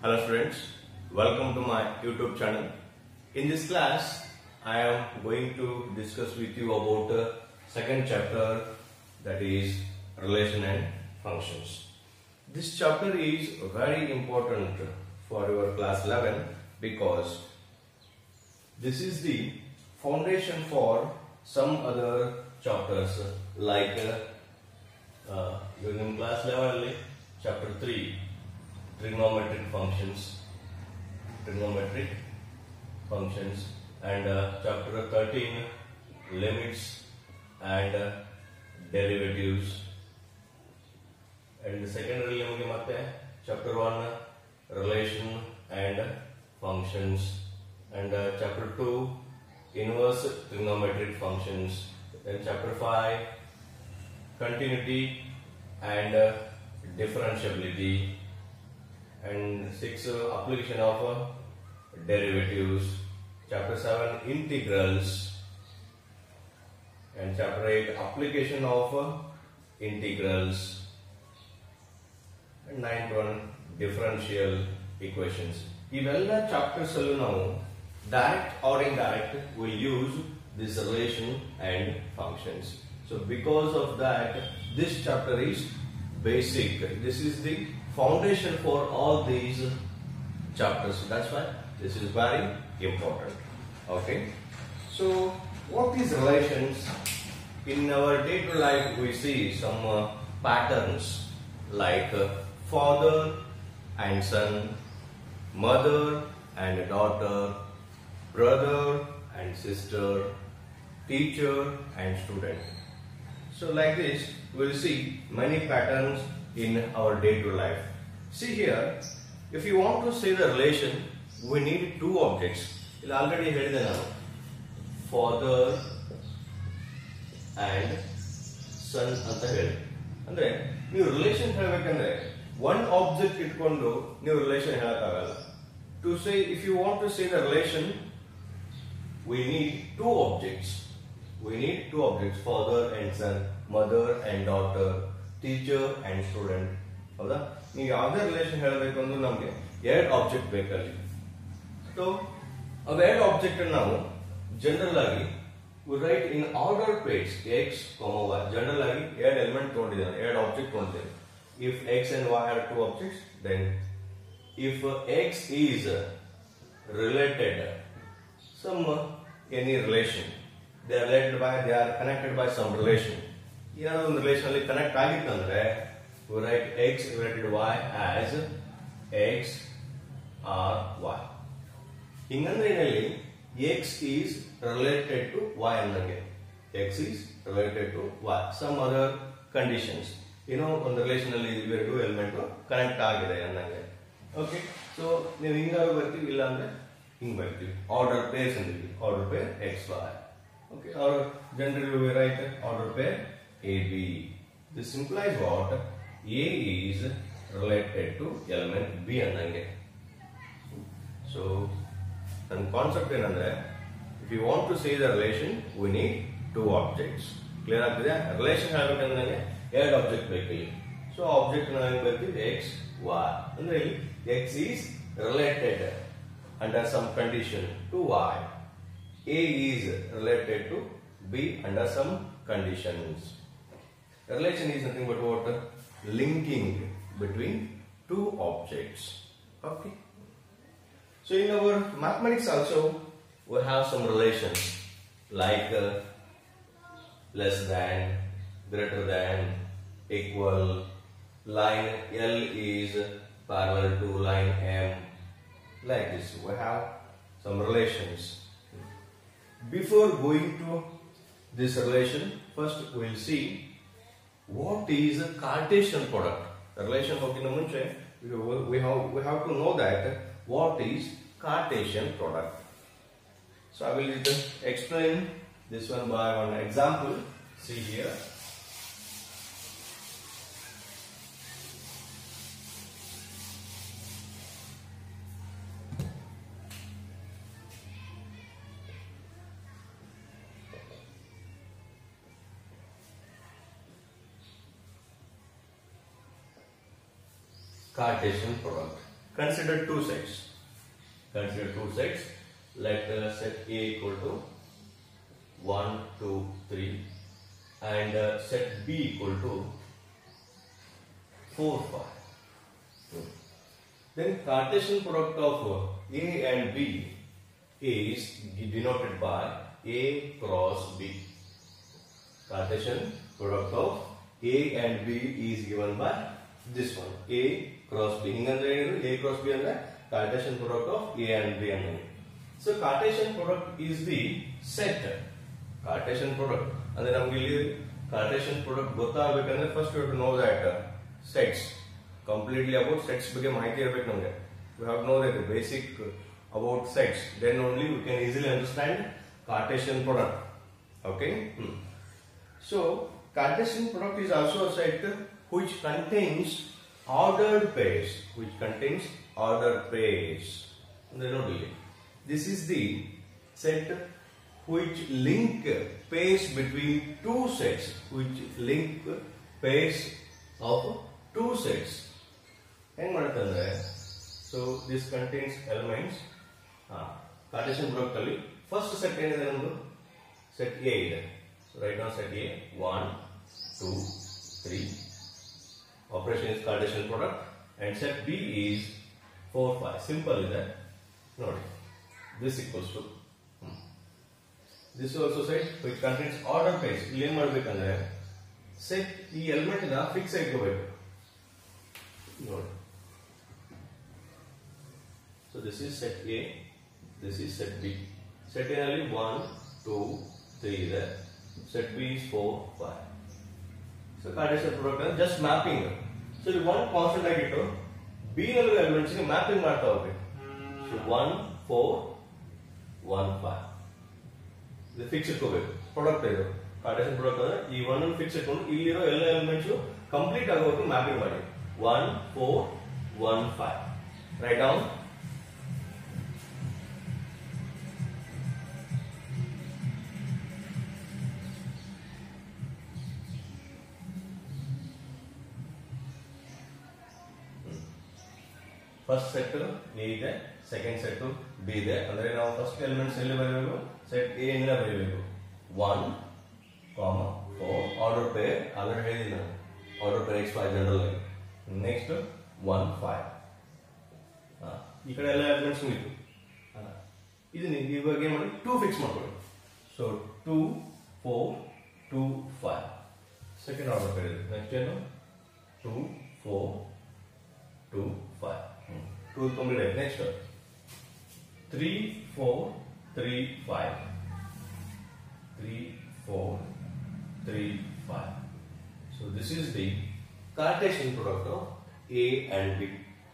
Hello friends, welcome to my YouTube channel. In this class, I am going to discuss with you about the second chapter, that is relation and functions. This chapter is very important for your class 11 because this is the foundation for some other chapters like in class 11 chapter 3 trigonometric functions and chapter 13 limits and derivatives, and secondary chapter 1 relation and functions, and chapter 2 inverse trigonometric functions, then chapter 5 continuity and differentiability, and 6 application of derivatives, chapter 7 integrals, and chapter 8 application of integrals, and 9th one differential equations. Ivella chapters now direct or indirect will use this relation and functions. So because of that, this chapter is basic. This is the foundation for all these chapters. That's why this is very important. Okay. So what is relations? In our day-to-day life, we see some patterns like father and son, mother and daughter, brother and sister, teacher and student. So like this, we'll see many patterns in our day-to-day life. See here, if you want to say the relation, we need two objects. I already heard the name, father and son anta heli. Andre ನೀವು relation ಹೇಳಬೇಕಂದ್ರೆ one object ಇಟ್ಕೊಂಡು ನೀವು relation ಹೇಳಕ್ಕಾಗಲ್ಲ. To say, if you want to say the relation, we need two objects. We need two objects, father and son, mother and daughter, teacher and student. ಹೌದಾ? ನೀವು ಯಾವುದೇ relation ಹೇಳಬೇಕು ಅಂದ್ರೆ ನಮಗೆ ಎರಡು ಆಬ್ಜೆಕ್ಟ್ ಬೇಕಲ್ಲಿ. ಸೊ ಅವೆರಡು ಆಬ್ಜೆಕ್ಟ್ ನಾವು ಜನರಲ್ ಆಗಿ we write in order pairs x, y. General ಆಗಿ ಎರಡು ಎಲಿಮೆಂಟ್ ತಗೊಂಡಿದ್ದೇನೆ, ಎರಡು ಆಬ್ಜೆಕ್ಟ್ ತಗೊಂಡಿದ್ದೇನೆ. If x and y are two objects, then if x is related some any relation, they are connected by some relation. ಏನಾದ್ರು ಒಂದು relation ಅಲ್ಲಿ connect ಆಗಿತ್ತಂದ್ರೆ we write x related y as x or y. ಹಿಂಗಂದ್ರೆ ಏನಲ್ಲಿ x is related to y ಅನ್ನಂಗೆ, x is related to y, some other conditions, ಒಂದು relation ಅಲ್ಲಿ ಇವೆರಡು ಎಲಿಮೆಂಟ್ ಕನೆಕ್ಟ್ ಆಗಿದೆ ಅನ್ನಂಗೆ. ಓಕೆ, ಸೊ ನೀವು ಹಿಂಗಾದ್ರು ಬರ್ತೀವಿ, ಇಲ್ಲ ಅಂದ್ರೆ ಹಿಂಗ್ ಬರ್ತೀವಿ. ಆರ್ಡರ್ ಪೇರ್ಸ್ ಅಂತೀವಿ, order pair x y. Okay, or generally we write order pair AB. This implies what? A is related to element B annange. So, the concept ಏನಂದ್ರೆ, if you want to say the relation, we need two objects. Clear ಆಗ್ತಿದೆ? Relation ಹೇಳಬೇಕಂದ್ರೆ ಎರಡು object ಬೇಕಿಲ್ಲಿ. So object ನಾವು ಬರ್ತೀವಿ x y. ಅಂದ್ರೆ ಇಲ್ಲಿ x is related under some condition to y. A is related to B under some conditions. Relation is nothing but what? Linking between two objects. Okay. So in our mathematics also, we have some relations like less than, greater than, equal. Line L is parallel to line M. Like this, we have some relations. Before going to this relation, first we will see what is a Cartesian product. The relation hokkina munche we have to know that what is Cartesian product. So I will explain this one by one example. See here. Cartesian product. consider two sets. Consider two sets. Let set A equal to 1, 2, 3 and set B equal to 4, 5. Then Cartesian product of A and B is denoted by A cross B. Cartesian product of A and B is given by this one, A cross B. A cross B is Cartesian product of A and B. So Cartesian product is the set. Cartesian product. And then Cartesian product first you have to know that sets. Completely about sets became mighty. We have to know that the basic about sets. Then only we can easily understand Cartesian product. Okay. So Cartesian product is also a set which contains ordered pairs. Which contains ordered pairs. This is the set which link pairs between two sets. Which link pairs of two sets. So this contains elements. Cartesian product first set set A. So write down set A 1, 2, 3. Operation is Cartesian product and set B is 4, 5. Simple is that. Note this equals to this also set which contains order pairs. Set the element in a fixed note. So this is set A, this is set B. Set A only 1, 2, 3 there. Set B is 4, 5. So Cartesian product is just mapping. So the one constant ಆಗಿಟ್ಟು B ನಲ್ಲಿರೋ elements ಗೆ mapping ಮಾಡ್ತಾ ಹೋಗ್ಬೇಕು. So 1, 4, 1, 5. ಇದು fix ಇಟ್ಕೋಬೇಕು. Product ಇದು Cartesian product ಅಂದ್ರೆ ಈ 1 ಅನ್ನು ಫಿಕ್ಸ್ ಇಟ್ಕೊಂಡು ಇಲ್ಲಿರೋ ಎಲ್ಲ ಎಲಿಮೆಂಟ್ಸ್ ಕಂಪ್ಲೀಟ್ ಆಗೋವರೆಗೂ ಮ್ಯಾಪಿಂಗ್ ಮಾಡಿ. 1, 4, 1, 5. Write down. First set A ಇದೆ, second set B ಇದೆ. ಅಂದ್ರೆ ನಾವು ಫಸ್ಟ್ ಎಲಿಮೆಂಟ್ಸ್ ಎಲ್ಲಿ ಬರೆಯಬೇಕು? ಸೆಟ್ A ಇಂದ ಬರೆಯಬೇಕು. 1, 4 ಆರ್ಡರ್ ಪೇರ್ ಆಲ್ರೆಡಿ ಹೇಳಿದ್ದೀನಿ ನಾನು. ಆರ್ಡರ್ ಪೇರ್ x 5 ಜನರಲ್ ಆಗಿ. ನೆಕ್ಸ್ಟ್ 1, 5. ಈ ಕಡೆ ಎಲ್ಲ ಎಲಿಮೆಂಟ್ಸ್ ಇತ್ತು. ಇದನ್ನ ಇವಾಗ ಏನು ಮಾಡಿ 2 ಫಿಕ್ಸ್ ಮಾಡ್ಕೊಳ್ಳಿ. ಸೊ 2, 4, 2, 5. ಸೆಕೆಂಡ್ ಆರ್ಡರ್ ಪೇರ್ ಇದೆ. ನೆಕ್ಸ್ಟ್ ಏನು? 2, 4, 2, 5. 2 complete. Next 3, 4, 3, 5. 3, 4, 3, 5. So this is the Cartesian product of A and B.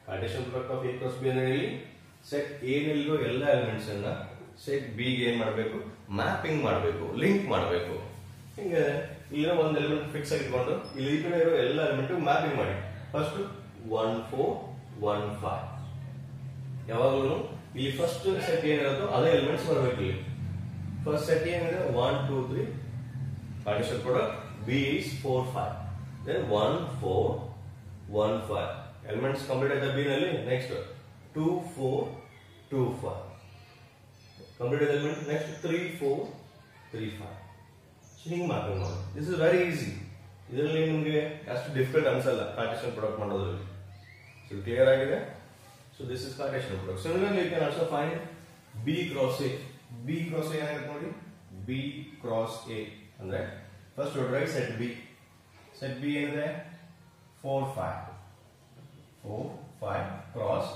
Cartesian product of A cross B ಅಂದ್ರೆ set A ನಲ್ಲಿರೋ ಎಲ್ಲ ಎಲಿಮೆಂಟ್ಸ್ ಅನ್ನ set B ಗೆ ಏನು ಮಾಡಬೇಕು? ಮ್ಯಾಪಿಂಗ್ ಮಾಡಬೇಕು, ಲಿಂಕ್ ಮಾಡಬೇಕು. ಹಿಂಗೆ ಇಲ್ಲಿರೋ ಒಂದು ಎಲಿಮೆಂಟ್ ಫಿಕ್ಸ್ ಆಗಿ ಇಟ್ಕೊಂಡು ಇಲ್ಲಿ ಈ ಕಡೆ ಇರೋ ಎಲ್ಲ ಎಲಿಮೆಂಟ್ ಮ್ಯಾಪಿಂಗ್ ಮಾಡಿ. ಫಸ್ಟ್ 1, 4, 1, 5. ಯಾವಾಗಲೂ ಇಲ್ಲಿ ಫಸ್ಟ್ ಸೆಟ್ ಏನಿರುತ್ತೋ ಅದೇ ಎಲಿಮೆಂಟ್ಸ್ ಬರಬೇಕು. ಇಲ್ಲಿ ಫಸ್ಟ್ ಸೆಟ್ ಏನಿದೆ 1, 2, 3 Cartesian product B is 4, 5. Then 1, 4, 1, 5. Elements complete at the B ನಲ್ಲಿ next 2, 4, 2, 5. Complete element next 3, 4, 3, 5. So ಹಿಂಗೆ ಮಾರ್ಕಿಂಗ್ ಮಾಡಿ. This is very easy. ಇದರಲ್ಲಿ ನಿಮಗೆ ಅಷ್ಟು ಡಿಫಿಕಲ್ಟ್ ಅನ್ಸಲ್ಲ Cartesian product ಮಾಡೋದ್ರಲ್ಲಿ. So clear ಆಗಿದೆ? So this is Cartesian product. Similarly, you can also find B cross A. B cross A ಏನಾಗುತ್ತೆ ನೋಡಿ? B cross A ಅಂದ್ರೆ first order set B. Set B ಏನಿದೆ? 4, 5. 4, 5 cross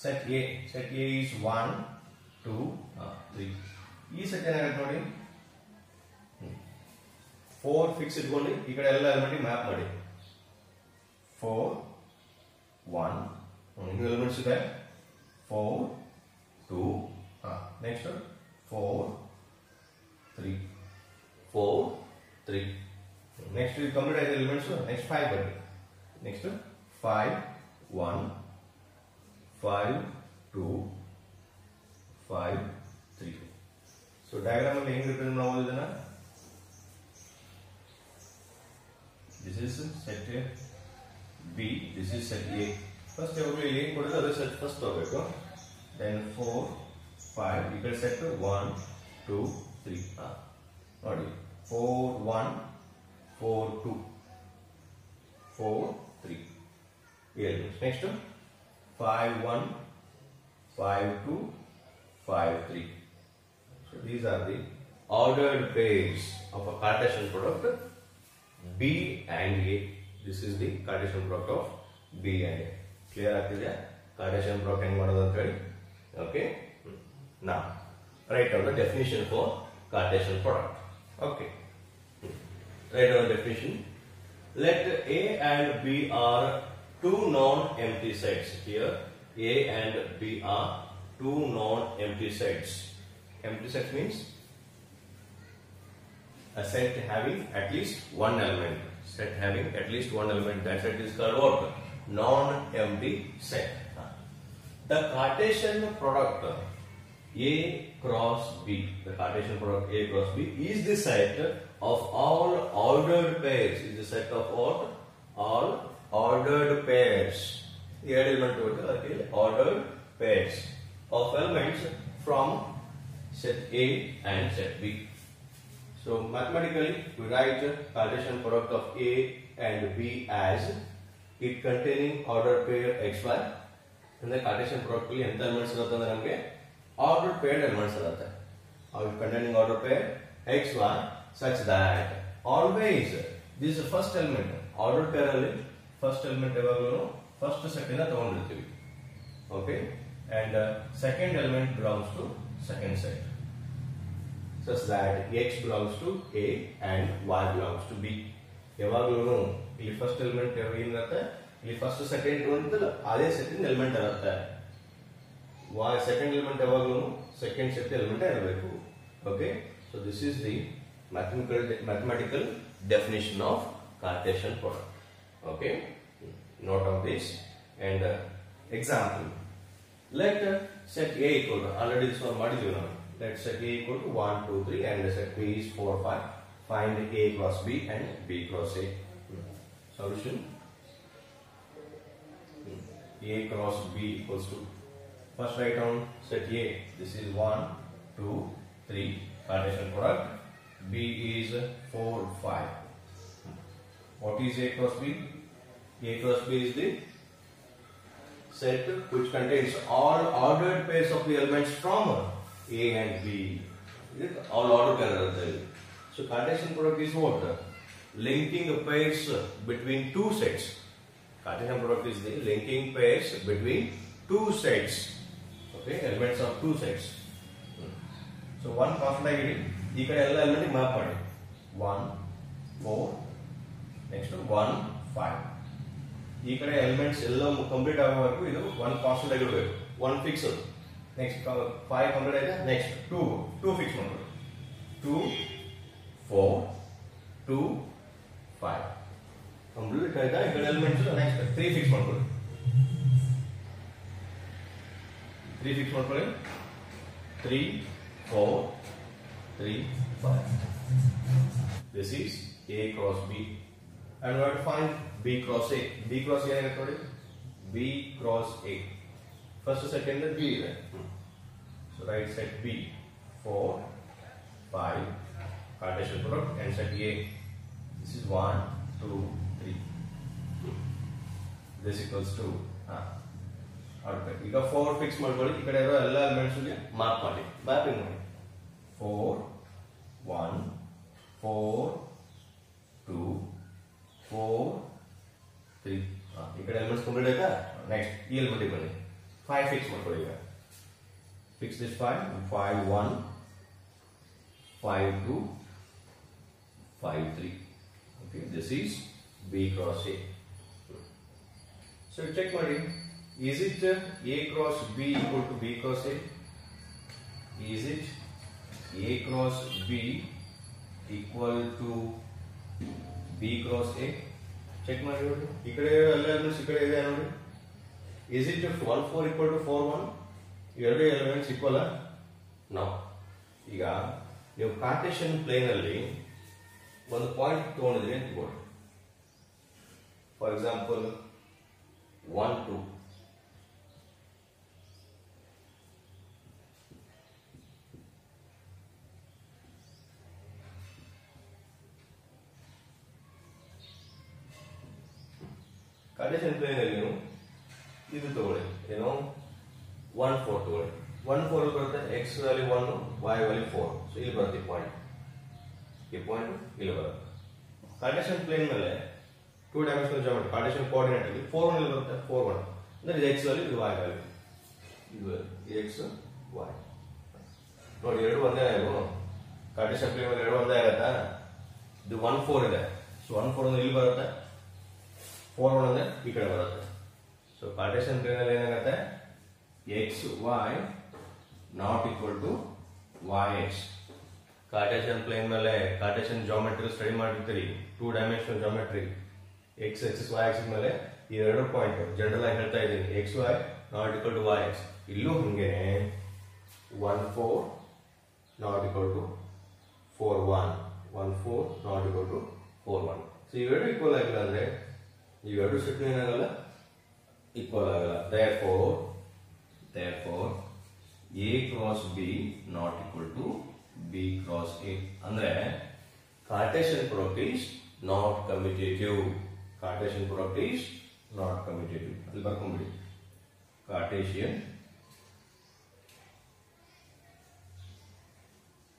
set A. Set A is 1, 2, 3. ಈ set ಏನಾಗುತ್ತೆ ನೋಡಿ? 4 fix ಇಟ್ಕೊಂಡು ಈ ಕಡೆ ಎಲ್ಲ ಎಲಿಮೆಂಟ್ ಮ್ಯಾಪ್ ಮಾಡಿ. 4, 1 new elements ಇದೆ 4, 2, next 4, 3, 4, 3. Next we complete the elements. Next 5 ಬನ್ನಿ. Next 5, 1, 5, 2, 5, 3. So diagram ಅಲ್ಲಿ ಹೆಂಗೆ ರಿಪ್ರೆಸೆಂಟ್ ಮಾಡೋದು ಇದನ್ನ? This is set B. This is set A. First ಯಾವಾಗಲೂ ಏನು ಕೊಡೋದು ಅದೇ ಸೆಟ್ ಫಸ್ಟ್ ತಗೋಬೇಕು. ದೆನ್ 4 5 ಈ ಕಡೆ ಸೆಟ್ 1 2 3 ನೋಡಿ 4 1 4 2 4 3 next 5 1 5 2 5 3. So these are the ordered pairs of a Cartesian product B and A. This is the Cartesian product of B and A. Clear ಆಗ್ತಿದೆಯಾ Cartesian product ಹೆಂಗ್ ಮಾಡೋದು ಅಂತ ಹೇಳಿ? Okay. Now write down the definition for Cartesian product. Okay. Write down the definition. Let A and B are two non-empty sets. Here A and B are two non-empty sets. Empty set means a set having at least one element. Set having at least one element. That set is called what? Non-empty set. The Cartesian product A cross B. The Cartesian product A cross B is the set of all ordered pairs. Is the set of all ordered pairs. The element ordered pairs of elements from set A and set B. So mathematically we write Cartesian product of A and B as it containing ordered pair xy. And the Cartesian product ಅಲ್ಲಿ ಎಂತ elements ಇರುತ್ತೆ ಅಂದ್ರೆ ನಮಗೆ ordered paired elements ಇರುತ್ತೆ. Containing ordered pair xy such that always this is the first element. Ordered pair ಅಲ್ಲಿ first element ಯಾವಾಗಲೂ first set ಇಂದ ತಗೊಂಡಿರ್ತೀವಿ. Okay, and second element belongs to second set. Such that x belongs to A and y belongs to B. ಯಾವಾಗಲೂ ಇಲ್ಲಿ first element ಏನಿರುತ್ತೆ ಇಲ್ಲಿ first second ಇರುತ್ತಲ್ಲ ಅದೇ second element ಇರುತ್ತೆ. y ಸೆಕೆಂಡ್ ಎಲಿಮೆಂಟ್ ಯಾವಾಗಲೂ ಸೆಕೆಂಡ್ ಸೆಟ್ ಎಲಿಮೆಂಟ್ ಇರಬೇಕು. Okay, so this is the mathematical definition of Cartesian product. Okay, note of this and example. Let set A equal to already this one ಮಾಡಿದ್ವಿ ನಾವು. Let set A equal to 1 2 3 and set B is 4 5. Find A cross B and B cross A. Solution: A cross B equals to, first write down set A. This is 1 2 3 Cartesian product. B is 4 5. What is A cross B? A cross B is the set which contains all ordered pairs of the elements from A and B. All ordered pairs. So Cartesian product is what? Linking pairs between two sets. Cartesian product is the linking pairs between two sets. Okay, elements of two sets. So one constant agility. ಈ ಕಡೆ ಎಲ್ಲ element map ಮಾಡಿ 1 4 next 1 5. ಈ ಕಡೆ elements ಎಲ್ಲ complete ಆಗೋವರೆಗೂ ಇದು 1 constant ಆಗಿರಬೇಕು, 1 ಫಿಕ್ಸ್. ನೆಕ್ಸ್ಟ್ 5 ಕಂಪ್ಲೀಟ್ ಆಯ್ತಾ, ನೆಕ್ಸ್ಟ್ 2 ಫಿಕ್ಸ್ ಮಾಡ್ಕೊಳ್ಳಿ. 2 4 2 5 ಕಂಪ್ಲೀಟ್ ಆಯ್ತಾ. ಈ ಕಡೆ ಎಲಿಮೆಂಟ್ಸ್ ನೆಕ್ಸ್ಟ್ 3 ಫಿಕ್ಸ್ ಮಾಡ್ಕೊಳ್ಳಿ. 3 ಫಿಕ್ಸ್ ಮಾಡ್ಕೊಳ್ಳಿ. 3 4 3 5. This is A cross B. And we have to find B cross A. B cross A ಏನಾಗುತ್ತೆ ನೋಡಿ, B cross A. First second B ಇದೆ. So write set B 4 5 Cartesian product and set A. This is 1 2 3. This equals to ಈಗ 4 fix ಮಾಡ್ಕೊಳ್ಳಿ. ಈ ಕಡೆ ಇರೋ ಎಲ್ಲ elements ಗೆ ಮಾರ್ಕ್ ಮಾಡಿ, ಮ್ಯಾಪಿಂಗ್ ಮಾಡಿ. 4 1 4 2 4 3. ಈ ಕಡೆ ಎಲಿಮೆಂಟ್ಸ್ ಕಂಪ್ಲೀಟ್ ಆಯ್ತಾ. ನೆಕ್ಸ್ಟ್ ಈ ಎಲಿಮೆಂಟ್ ಬನ್ನಿ, 5 ಫಿಕ್ಸ್ ಮಾಡ್ಕೊಳ್ಳಿ. ಈಗ fix this 5 5 1 5 2 5 3. Okay, this is B cross A. So check ಮಾಡಿ, is it A cross B equal to B cross A? Is it A cross B equal to B cross A? Check ಮಾಡಿ ನೋಡಿ. ಈ ಕಡೆ ಎಲ್ಲ elements ಈ ಕಡೆ ಇದೆ ನೋಡಿ. Is it 1 4 equal to 4 1? ಎರಡು ಎಲಿಮೆಂಟ್ಸ್ ಈಕ್ವಲ್ ಆ? ನೋ. ಈಗ ನೀವು ಕಾರ್ಟೇಶಿಯನ್ ಪ್ಲೇನ್ ಅಲ್ಲಿ ಒಂದು ಪಾಯಿಂಟ್ ತಗೊಂಡಿದ್ರಿ ಅಂತ ಇಟ್ಕೊಳ್ಳಿ. ಫಾರ್ ಎಕ್ಸಾಂಪಲ್ 1 2 ಕಾರ್ಟೇಶಿಯನ್ ಪ್ಲೇನ್ ಅಲ್ಲಿ ನೀವು ಇದು ತಗೊಳ್ಳಿ, ಏನು 1 4 ತಗೊಳ್ಳಿ. 1 4 ಅಲ್ಲಿ ಬರುತ್ತೆ x value 1, y value 4. So ಇಲ್ಲಿ ಬರುತ್ತೆ ಈ ಪಾಯಿಂಟ್ ಇಲ್ಲಿ ಬರುತ್ತೆ. ಕಾರ್ಟೇಶಿಯನ್ ಪ್ಲೇನ್ ಮೇಲೆ 2 ಡೈಮೆನ್ಷನಲ್ ಜಾಮೆಟ್ರಿ ಕಾರ್ಟೇಶಿಯನ್ ಕೋಆರ್ಡಿನೇಟ್ ಅಲ್ಲಿ 4 1 ಇಲ್ಲಿ ಬರುತ್ತೆ 4 1 ಅಂದ್ರೆ ಇದು x ವ್ಯಾಲ್ಯೂ ಇದು y ವ್ಯಾಲ್ಯೂ, ಇದು x y ನೋಡಿ ಎರಡು ಒಂದೇ ಇವು. ಕಾರ್ಟೇಶಿಯನ್ ಪ್ಲೇನ್ ಮೇಲೆ ಎರಡು ಒಂದೇ ಆಗುತ್ತಾ? ಇದು 1 4 ಇದೆ, ಸೊ 1 4 ಅಂದ್ರೆ ಇಲ್ಲಿ ಬರುತ್ತೆ, 4 1 ಅಂದ್ರೆ ಈ ಕಡೆ ಬರುತ್ತೆ. ಸೊ ಕಾರ್ಟೇಶಿಯನ್ ಪ್ಲೇನ್ ಅಲ್ಲಿ ಏನಾಗುತ್ತೆ, x y not equal to yx. Cartesian plane ಮೇಲೆ ಕಾರ್ಟೇಶಿಯನ್ ಜಾಮೆಟ್ರಿ ಸ್ಟಡಿ ಮಾಡಿರ್ತೀರಿ, 2 dimensional geometry, x axis y axis ಮೇಲೆ ಈ ಎರಡು ಪಾಯಿಂಟ್ ಜನರಲ್ ಆಗಿ ಹೇಳ್ತಾ ಇದ್ದೀನಿ, x y not equal to yx. ಇಲ್ಲೂ ಹಂಗೇನೆ 1 4 not equal to 4 1, 1 4 not equal to 4 1. So ಇವೆರಡು ಈಕ್ವಲ್ ಆಗಿಲ್ಲ ಅಂದ್ರೆ ಇವೆರಡು ಸೆಟ್ ಏನಾಗಲ್ಲ, ಈಕ್ವಲ್ ಆಗಲ್ಲ. therefore a cross b not equal to b cross a. ಅಂದ್ರೆ Cartesian product is not commutative. Cartesian product is not commutative. ಅಲ್ಲಿ ಬರ್ಕೊಂಡ್ಬಿಡಿ, Cartesian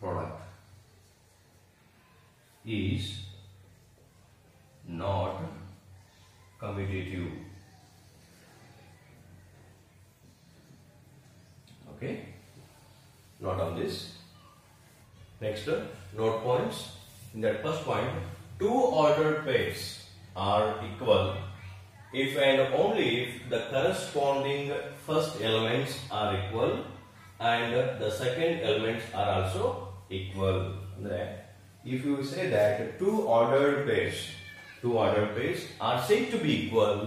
product is not commutative. Okay, not on this. Next, note points. In that first point, two ordered pairs are equal if and only if the corresponding first elements are equal and the second elements are also equal. If you say that two ordered pairs are said to be equal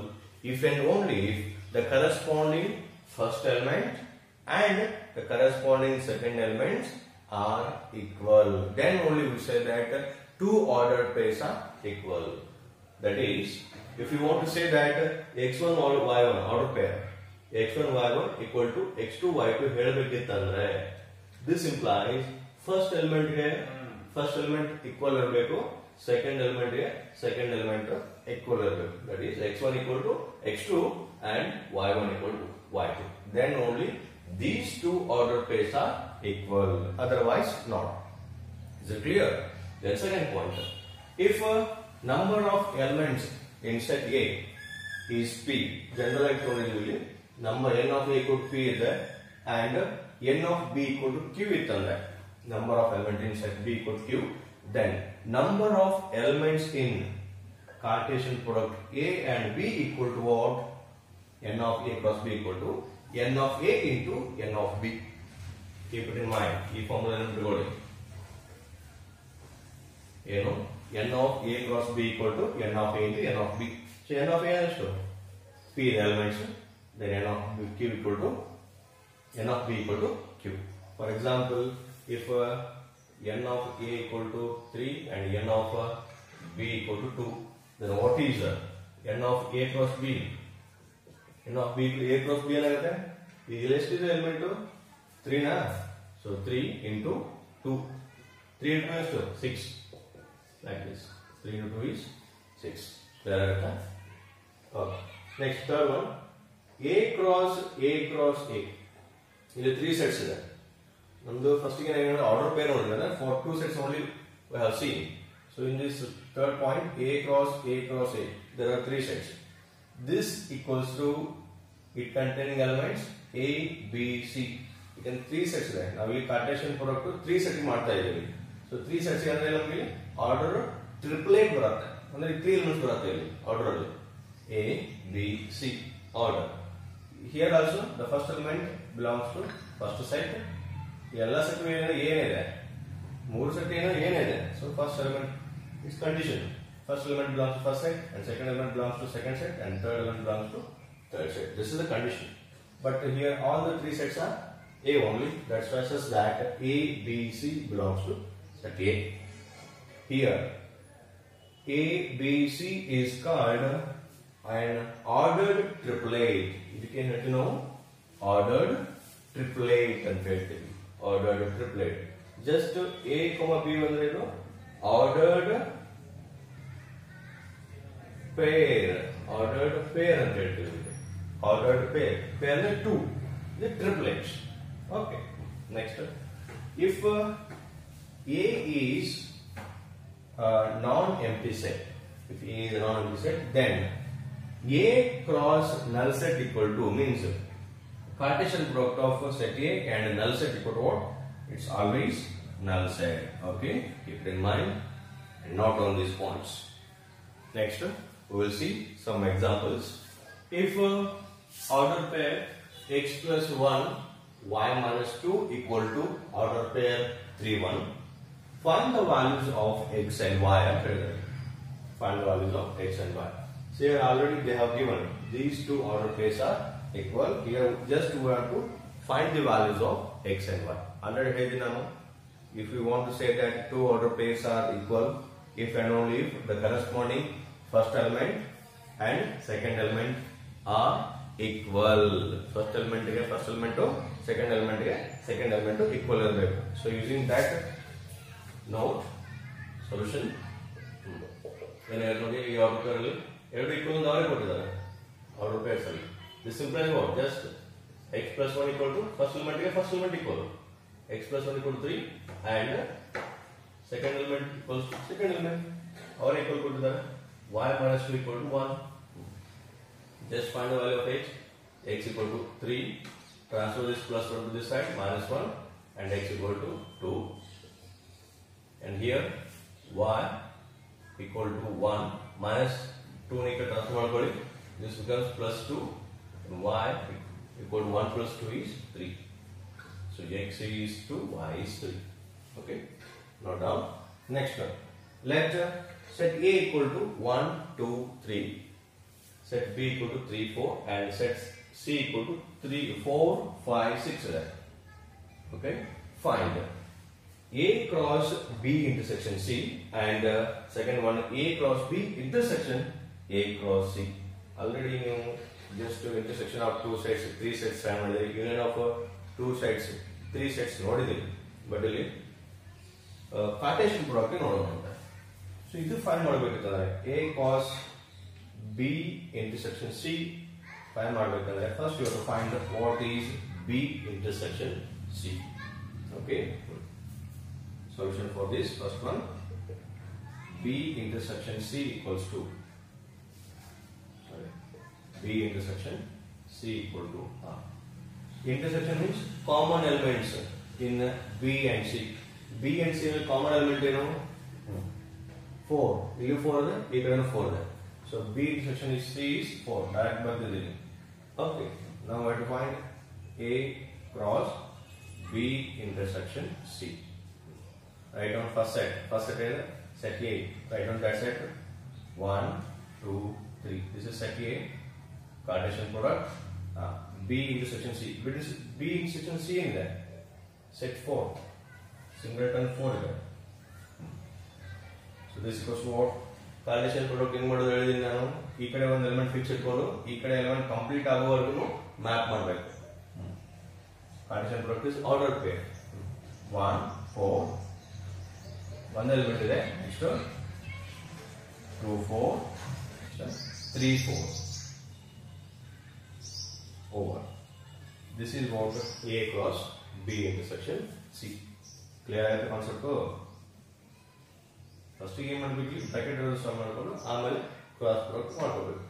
if and only if the corresponding first element and the corresponding second elements are equal, then only we say that two ordered pairs are equal. That is, if you want to say that x1 or y1 order pair, x1 y1 equal to x2 y2 ಹೇಳಬೇಕಿತ್ತಂದ್ರೆ this implies first element equal ಇರಬೇಕು, second element equal ಇರಬೇಕು. That is x1 equal to x2 and y1 equal to y2. Then only these two order pairs are equal, otherwise not. Is it clear? Then second point, if a number of elements in set A is p, generally toniduili number n of A equal to p ಇದೆ and n of b equal to q ಇತ್ತಂದ್ರೆ number of elements in set B equal to q, then number of elements in Cartesian product A and B equal to what? N of A cross B equal to n of A into n of B. Keep it in mind. ಈ formula ನೆನಪಿಟ್ಕೊಳ್ಳಿ. ಏನು n of A cross B equal to n of A into n of B. So n of A ಎಷ್ಟು? P elements. Then n of Q equal to n of B equal to Q. For example, if n of A equal to 3 and n of B equal to 2, then what is n of A cross B? n of B A cross B ಏನಾಗುತ್ತೆ? ಈಗ ಎಷ್ಟಿದೆ element 3 ನಾ, so 3 into 2, 3 into ಎಷ್ಟು 6, like this, 3 into 2 is 6. Clear ಆಗುತ್ತಾ? Okay. Next third one, A cross A cross A. ಇಲ್ಲಿ 3 sets ಇದೆ. ನಮ್ದು first ಗೆ ನಾವು ಆರ್ಡರ್ ಪೇರ್ ನೋಡಿದ್ರೆ for 2 sets only we have seen. So in this third point, A cross A, there are 3 sets. This equals to it containing elements A, B, C. You can 3 sets there. Now we Cartesian product 3 sets ಮಾಡ್ತಾ ಇದ್ದೀವಿ. So 3 sets ಅಂದ್ರೆ ನಮಗೆ order triplet ಬರುತ್ತೆ, ಅಂದ್ರೆ 3 elements ಬರುತ್ತೆ ಇಲ್ಲಿ order ಅಲ್ಲಿ A, B, C order. Here also the first element belongs to first set. ಎಲ್ಲ ಸೆಟ್ ಏನಿದೆ 3 ಸೆಟ್ ಏನಿದೆ. So first element is condition. First element belongs to first set and second element belongs to second set and third element belongs to third set. This is the condition. But here all the 3 sets are A only. That stresses that A, B, C belongs to set A. Here A, B, C is called an ordered triplet. You can know ordered triplet and ಹೇಳ್ತೀವಿ. Ordered triplet. Just A, B ಬಂದ್ರೆ ಇದು ordered pair. Ordered ordered pair ಅಂತ ಹೇಳ್ತೀವಿ. Ordered peer ಅಂದ್ರೆ 2 the triplets. Okay, next, if A is a non-empty set, if A is a non-empty set, then A cross null set equal to means Cartesian product of set A and null set equal to what? It's always null set. Okay, keep it in mind and note on these points. Next, we will see some examples. If order pair x plus 1 y minus 2 equal to order pair 3 1, find the values of x and y. Find the values of x and y. So here already they have given these two order pairs are equal. Here just we have to find the values of x and y. Already here if we want to say that two order pairs are equal, if and only if the corresponding first element and second element are equal. First element to second element to equal. So using that note solution, when you are equal order pairs. This implies what? Just x plus 1 equal to first element equal. X plus 1 equal to 3 and second element equals to second element, or equal to the y minus 2 equal to 1. Just find the value of x. X equal to 3. Transfer this plus 1 to this side, minus 1, and x equal to 2. And here y equal to 1 minus 2 transfer. This becomes plus 2, and y equal to 1 plus 2 is 3. So x is 2, y is 3. Okay, note down. Next one. Let set A equal to 1, 2, 3. Set B equal to 3, 4, and set C equal to 3, 4, 5, 6. Okay, find A cross B intersection C, and second one A cross B intersection A cross C. Already you just intersection of two sets, three sets, and union of two sets, three sets. But Cartesian product so this find A cos B intersection C. Find first you have to find what is B intersection C. Okay, solution for this first one, B intersection C equals to B intersection C equal to intersection means common elements in B and C. B and C will common element 4. Will 4 there? 4 there. So B intersection is C is 4. Direct by the line. Okay. Now we have to find A cross B intersection C. Write down first set. First set is set A. Write down that set. 1, 2, 3. This is set A. Cartesian product. B intersection C. But this is B intersection C in there. Set 4. Singleton 4 is there. So this equals to what? Cartesian product in model one element fixed element complete map. Cartesian product is ordered pair. 1, 4. One element is there. Next 2, 4. 3, 4. Over. This is what A cross B intersection C. Clear the concept? First game bracket cross product.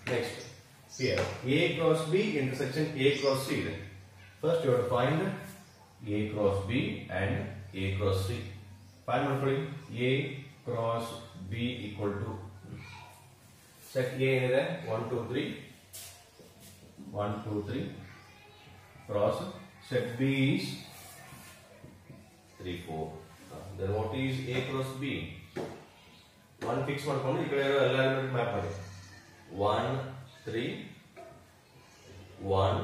Next, here A cross B intersection A cross C. First you have to find A cross B and A cross C. Find one for A cross B equal to set A in there 1, 2, 3. 1, 2, 3. Cross set B is 3, 4. Then what is A cross B? One fix ಮಾಡ್ಕೊಂಡು ಈ ಕಡೆ ಇರೋ ಎಲ್ಲ element map ಮಾಡಿ 1 3 1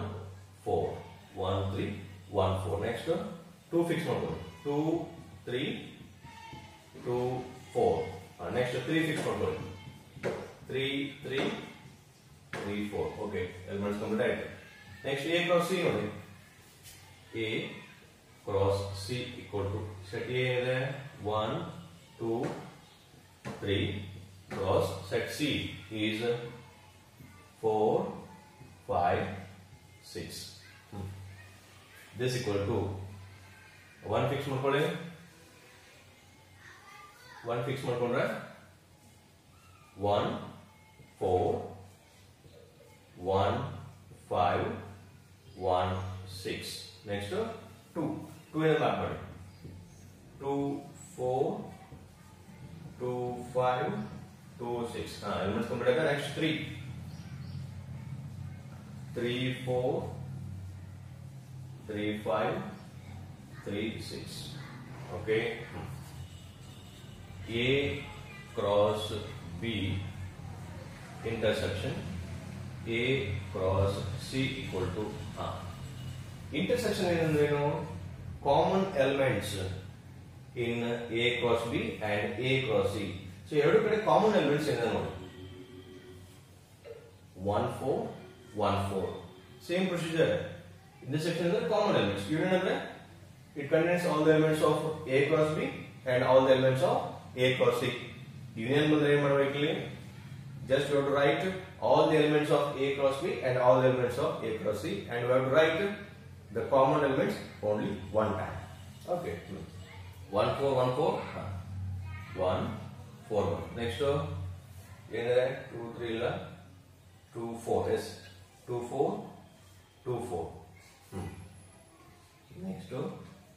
4 1 3 1 4. Next 2 fix ಮಾಡ್ಕೊಳ್ಳಿ 2 3 2 4. Next 3 fix ಮಾಡ್ಕೊಳ್ಳಿ 3 3 3 4. Okay elements complete ಆಯ್ತು. Next A cross C ನೋಡಿ A cross C equal to set A ಇದೆ 1 2 3 cross set C is 4, 5, 6. This equal to 1 fix ಮಾಡ್ಕೊಳ್ಳಿ. 1 fix ಮಾಡ್ಕೊಂಡ್ರೆ 1, 4, 1, 5, 1, 6. Next 2. 2 ಏನು ಮ್ಯಾಪ್ ಮಾಡಿ. 2, 4, 2, 5, 2, 6. ಎಲಿಮೆಂಟ್ಸ್ ಕಂಪ್ಲೀಟ್ ಆಯ್ತಾ. Next 3. 3, 4, 3, 5, 3, 6. Okay. A cross B intersection A cross C equal to intersection ಏನಂದ್ರೇನು? Common elements in A cross B and A cross C. So ಎರಡು ಕಡೆ common elements ಏನ ನೋಡಿ. 1, 4, 1, 4. Same procedure. Intersection is the common elements. You remember? It contains all the elements of A cross B and all the elements of A cross C. Union bandre ಏನು ಮಾಡಬೇಕು? Just you have to write all the elements of A cross B and all the elements of A cross C, and you have to write the common elements only one time. Okay. 1, 4, 1, 4. 1, 4, 1. Next ಏನಿದೆ? 2, 3 ಇಲ್ಲ. 2, 4. Yes. 2, 4, 2, 4. Next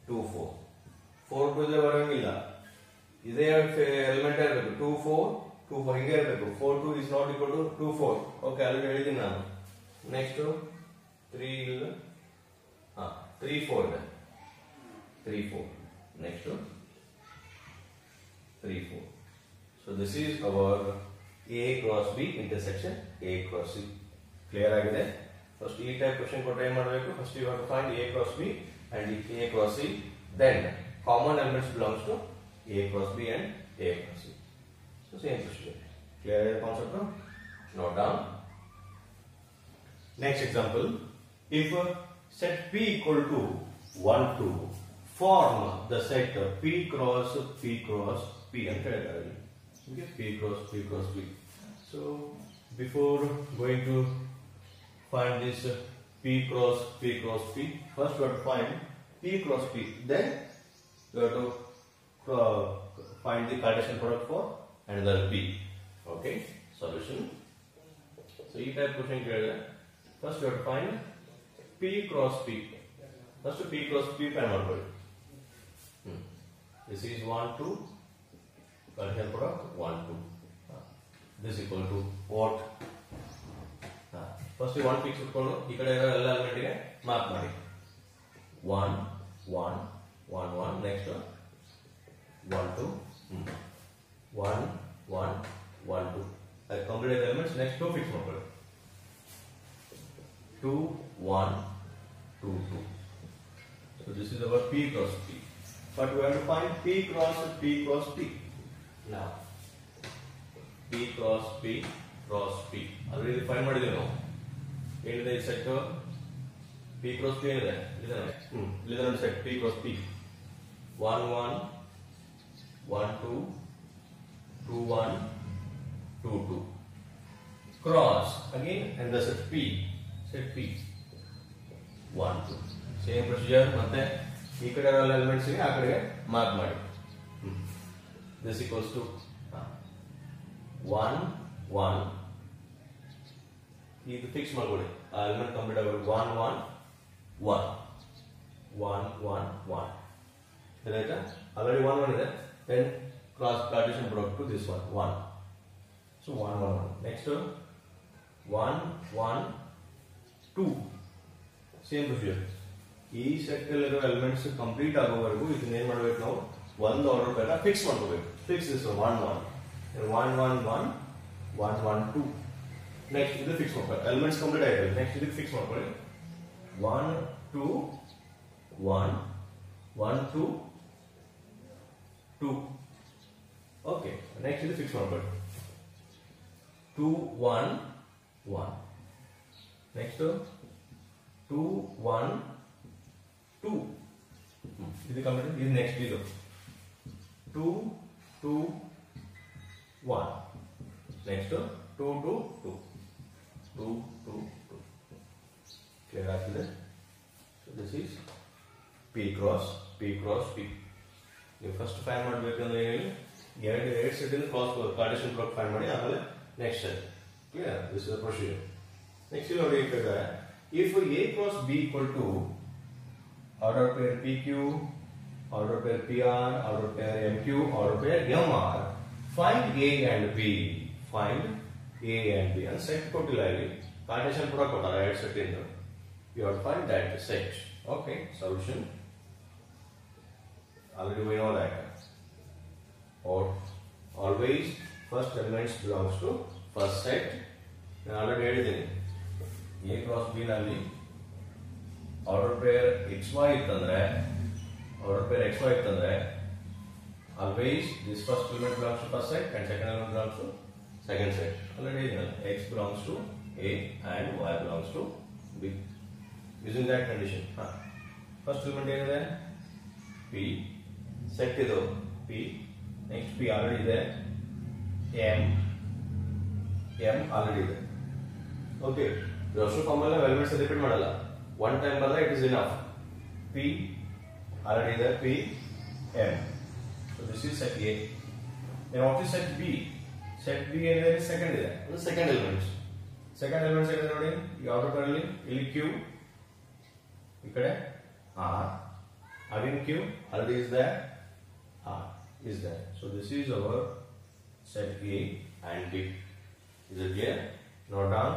2, 4. 4 2 ಬರಂಗಿಲ್ಲ. ಇದೇ element ಇರಬೇಕು. 2, 4, 2, 4 ಹಿಂಗೆ ಇರಬೇಕು. 4, 2 is not equal to 2, 4. Okay, ಅಲ್ಲಿ ಹೇಳಿದ್ದೀನಿ ನಾನು. ನೆಕ್ಸ್ಟ್ 3 ಇಲ್ಲ. 3, 4 ಇದೆ. 3, 4. Next 3, 4. So this is our A cross B intersection A cross C. Clear ಆಗಿದೆ? First E type question ಕೊಟ್ಟರೆ ಏನು ಮಾಡಬೇಕು? First you have to find A cross B and A cross C. Then common elements belongs to A cross B and A cross C. So same procedure. Clear the concept? Note down. Next example. If set P equal to 1, 2, form the set P cross P cross P and okay, P cross P cross P. So before going to find this P cross P cross P, first we have to find P cross P. Then you have to find the Cartesian product for another P. Okay, solution. So E type question here. First you have to find P cross P. First P cross P find out. This is 1, 2. Cartesian product 1, 2. This equal to what? First 1 fix ಇಟ್ಕೊಂಡು ಈ ಕಡೆ ಇರೋ ಎಲ್ಲ element ಗೆ mark ಮಾಡಿ. 1, 1, 1, 1. Next 1, 2. 1, 1, 1, 2. ಅದು complete elements. Next 2 fix ಮಾಡ್ಕೊಳ್ಳಿ. 2, 1, 2, 2. So this is our P cross P. But we have to find P cross P cross P. Now P cross P cross P. already find ಮಾಡಿದೀವಿ ನಾವು. ಏನಿದೆ ಈ set? P cross P ಏನಿದೆ? ಇಲ್ಲಿದೆ ನೋಡಿ set P cross P. 1, 1, 1, 2, 2, 1, 2, 2. Cross again and the set P. Set P. 1, 2. Same procedure. ಮತ್ತೆ ಈ ಕಡೆ ಇರೋ ಎಲಿಮೆಂಟ್ಸ್ ಗೆ ಆ ಕಡೆಗೆ ಮಾರ್ಕ್ ಮಾಡಿ. This equals to 1, 1. ಇದು ಫಿಕ್ಸ್ ಮಾಡ್ಕೊಳ್ಳಿ. ಆ ಎಲಿಮೆಂಟ್ ಕಂಪ್ಲೀಟ್ ಆಗೋದು 1, 1, 1. 1, 1, 1. ಆಯ್ತಾ? ಆಲ್ರೆಡಿ 1, 1 ಇದೆ. Then cross Cartesian product to this one. 1. So 1, 1, 1. Next 1, 1, 2. Same procedure. ಈ ಸೆಟ್ ಅಲ್ಲಿರೋ ಎಲಿಮೆಂಟ್ಸ್ ಕಂಪ್ಲೀಟ್ ಆಗೋವರೆಗೂ ಇದನ್ನ ಏನ್ ಮಾಡ್ಬೇಕು ನಾವು? ಒಂದು ಆರ್ಡರ್ ಪ್ರಕಾರ ಫಿಕ್ಸ್ ಮಾಡ್ಕೋಬೇಕು. Fix this 1, 1. 1, 1, 1, 1, 1, 2. ನೆಕ್ಸ್ಟ್ ಇದು ಫಿಕ್ಸ್ ಮಾಡ್ಕೊಳ್ಳಿ. ಎಲಿಮೆಂಟ್ಸ್ ಕಂಪ್ಲೀಟ್ ಆಗಿದೆ. ನೆಕ್ಸ್ಟ್ ಇದಕ್ಕೆ ಫಿಕ್ಸ್ ಮಾಡ್ಕೊಳ್ಳಿ. 1, 2, 1, 1, 2, 2. ಓಕೆ. ನೆಕ್ಸ್ಟ್ ಇದು ಫಿಕ್ಸ್ ಮಾಡ್ಕೊಳ್ಳಿ. 2, 1, 1. ನೆಕ್ಸ್ಟ್ 2, 1, 2. ಇದು ಕಂಪ್ಲೀಟ್. ಇದು ನೆಕ್ಸ್ಟ್ ಇದು 2, 2, 1. ನೆಕ್ಸ್ಟ್ 2, 2, 2. 2 2 2 clear ಆಗ್ತಿದೆ. So this is P cross P. ನೀವು ಫಸ್ಟ್ ಫೈಂಡ್ ಮಾಡಬೇಕಂದ್ರೆ ಹೇಳಿ ಎರಡು ಸೆಟ್ ಇಂದ ಕ್ರಾಸ್ ಕಾರ್ಟೇಶನ್ ಪ್ರಾಡಕ್ಟ್ ಫೈಂಡ್ ಮಾಡಿ ಆಮೇಲೆ next set. Clear? This is the procedure. Next ಇಲ್ಲಿ ನೋಡಿ ಹೇಳ್ತಾರೆ, if A cross B equal to order pair PQ, order pair PR, order pair MQ, order pair MR, find A and B. Find A and B. And set ಕೊಟ್ಟಿಲ್ಲ ಇಲ್ಲಿ, Cartesian product ಕೊಟ್ಟಾರೆ ಎರಡು set ಇಂದ. You have to find that set. Okay, solution. Already we know that. Or always first elements belongs to first set. ನಾನು already ಹೇಳಿದ್ದೀನಿ, A cross B ನಲ್ಲಿ order peer XY ಇತ್ತಂದ್ರೆ always this first element belongs to first set and second element belongs to second set. Already ಹೇಳಿದ್ದೀನಿ, X belongs to A and Y belongs to B. Using that condition, first element ಏನಿದೆ P, set ಇದು P, next P already ಇದೆ, M already ಇದೆ. Okay, Gaussian formula elements repeat ಮಾಡಲ್ಲ, one time ಬಂದ್ರೆ it is enough. P already ಇದೆ, P M. So this is set A. Then what is set B? Set B ಏನಿದೆ, second ಇದೆ, ಅದು second elements ಏನಿದೆ ನೋಡಿ, ಈ ಆರ್ಡರ್ ಪೇರಲ್ಲಿ ಇಲ್ಲಿ Q, ಈ ಕಡೆ R, again Q already is there, R is there. So this is our set A and B. Is it clear? Note down.